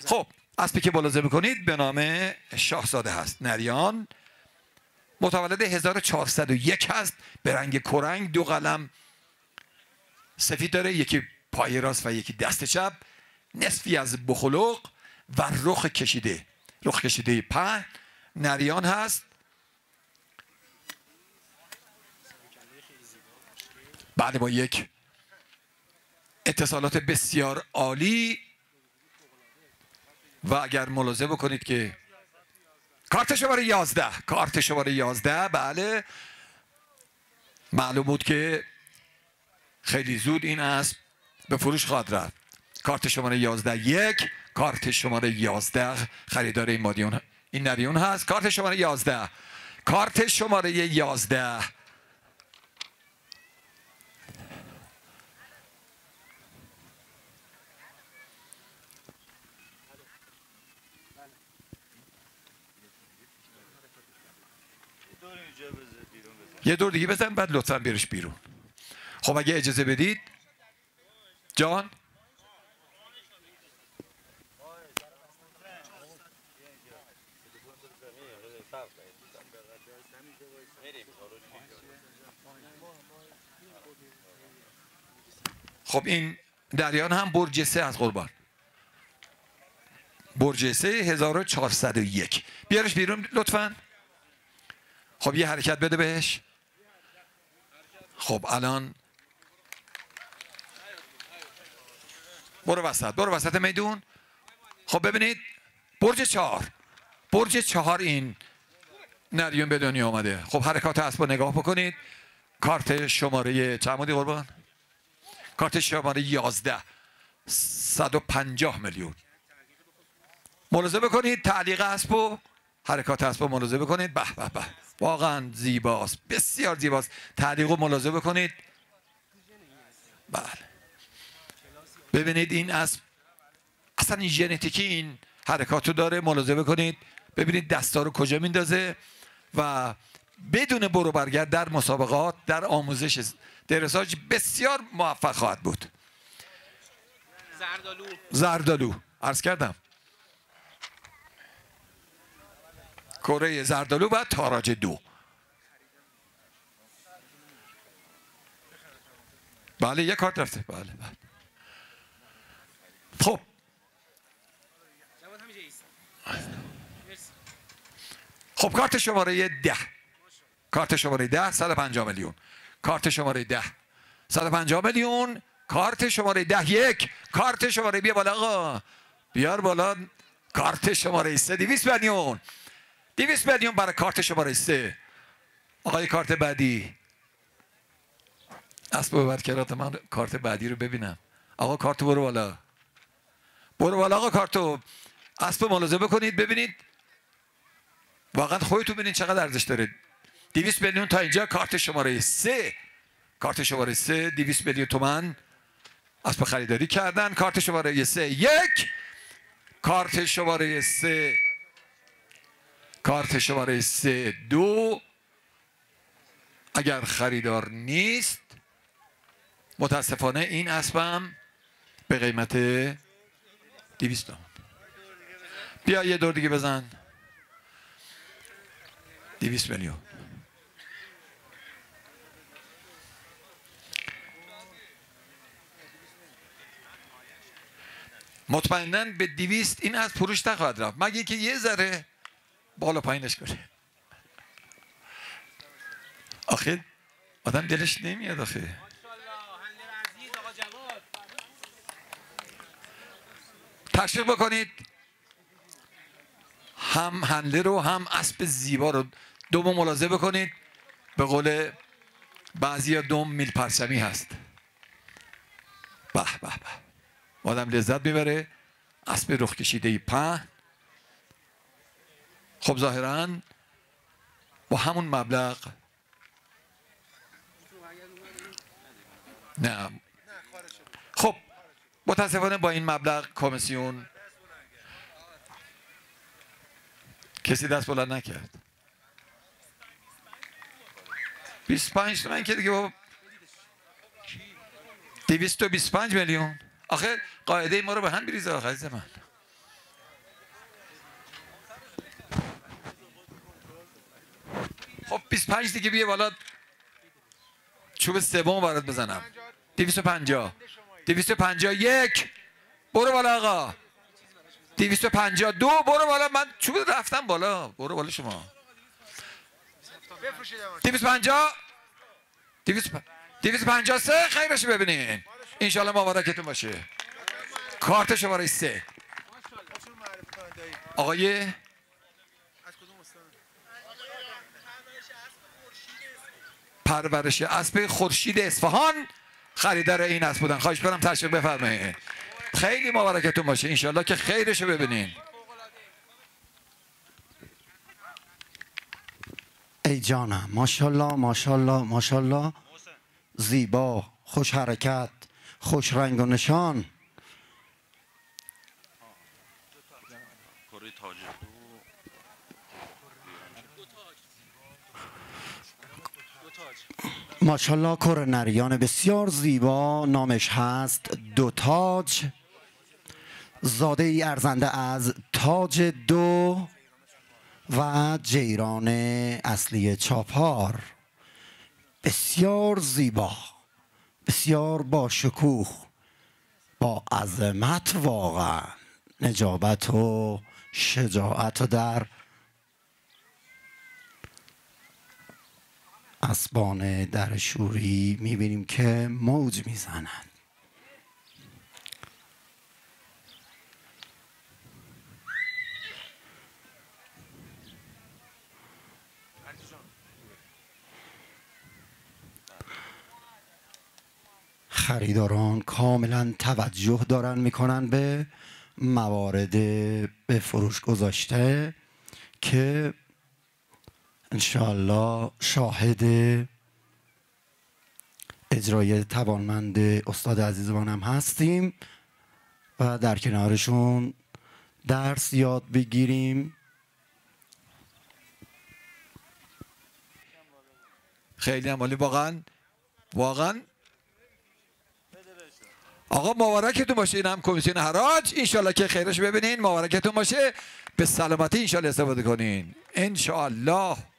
خب اسبی که ملاحظه میکنید به نام شاهزاده هست. نریان متولد 1401 هست. به رنگ کرنگ، 2 قلم سفید داره، یکی پای راست و یکی دست چپ، نصفی از بخلق و رخ کشیده پهن. نریان هست. بعد با یک اتصالات بسیار عالی و اگر ملاحظه بکنید که کارت شماره 11 بله معلوم بود که خیلی زود این اسب به فروش خواهد رفت. کارت شماره 11 کارت شماره 11 خریدار این نریون هست. کارت شماره 11 یه دور دیگه بزن بعد لطفا بیارش بیرون. خب اگه اجازه بدید جان خب این دریان هم برج 3 از قربان، برج 3 1401 بیارش بیرون لطفا. خب یه حرکت بده بهش. خب الان برو وسط میدون. خب ببینید برج 4 این نریون به دنیا آمده. خب حرکات اسب رو نگاه بکنید. کارت شماره چند بودی قربان؟ کارت شماره 11 150 میلیون. ملاحظه بکنید تعلیق اسب و حرکات اسب رو ملاحظه بکنید. به به به واقعا زیباست، بسیار زیباست. تعلیق رو ملاحظه بکنید. بله ببینید این اسب اصلا این ژنتیکی این حرکات رو داره. ملاحظه بکنید ببینید دستا رو کجا میندازه و بدون برو برگرد در مسابقات در آموزش درساج بسیار موفق خواهد بود. زردالو عرض کردم کره زردالو و تاراج 2. بله یک کارت رفته. بله خب کارت شماره 10 150 میلیون. کارت شماره 10 150 میلیون. کارت شماره 10 کارت شماره بیا بالا آقا بیار بالا. کارت شماره 3 200 میلیون. 200 میلیون برای کارت شماره 3. آقای کارت بعدی اسب ببر کرات من کارت بعدی رو ببینم. آقا کارت برو بالا آقا کارتو اسب ملاحظه بکنید ببینید واقعا خودتون ببینید چقدر ارزش داره. 200 میلیون تا اینجا. کارت شماره 3 200 میلیون تومان اسب خریداری کردن. کارت شماره 3 1 کارت شماره 3 2 اگر خریدار نیست متاسفانه این اسبم به قیمت 200 تومان. بیا یه دور دیگه بزن. 200 میلیون. مطمئناً به 200 این از فروش نخواهد رفت مگه اینکه یه ذره بالا پایینش کنه. آخه آدم دلش نمیاد آخه. تشویق بکنید هم هنله رو هم اسب زیبا رو دوم ملاحظه بکنید. به قول بعضی ها دوم میل پرچمی هست. به به به آدم لذت میبره. اسب رخ کشیده پهن. خب ظاهرا با همون مبلغ نه. خب متاسفانه با این مبلغ کمیسیون کسی دست بلند نکرد. 25 تومن که دیگه با 225 میلیون. آخه قاعده ما رو به هم بریزه آخه عزیز من. 205 دیگه بیا بالا، چوب سوم برات بزنم. 250 251 برو بالا آقا. 252 برو بالا، من چوب رفتم بالا، برو بالا شما. 250 253 خیرش ببینین انشالله مبارکتون باشه. کارت شماره 3 آقای پرورش اسب خورشید اصفهان خریدار این اسب بودن. خواهش کنم تشریف بفرمایید. خیلی مبارکتون باشه انشالله که خیرشو ببینین. ای جانم ماشاءالله ماشاءالله ماشاءالله، زیبا، خوش حرکت، خوش رنگ و نشان. ماشاءالله کر نریان بسیار زیبا، نامش هست دو تاج، زاده ای ارزنده از تاج دو و جیران اصلی چاپار. بسیار زیبا، بسیار با شکوه، با عظمت، واقعا نجابت و شجاعت و در اسبان در شوری میبینیم که موج میزنند. خریداران کاملا توجه دارن میکنن به موارد به فروش گذاشته که انشاءالله شاهد اجرای توانمند استاد عزیزمان هم هستیم و در کنارشون درس یاد بگیریم. خیلی عالی واقعا واقعا. آقا مبارکتون باشه. این هم کمیسیون حراج انشالله که خیرش ببینین. مبارکتون باشه، به سلامتی انشالله استفاده کنین انشالله.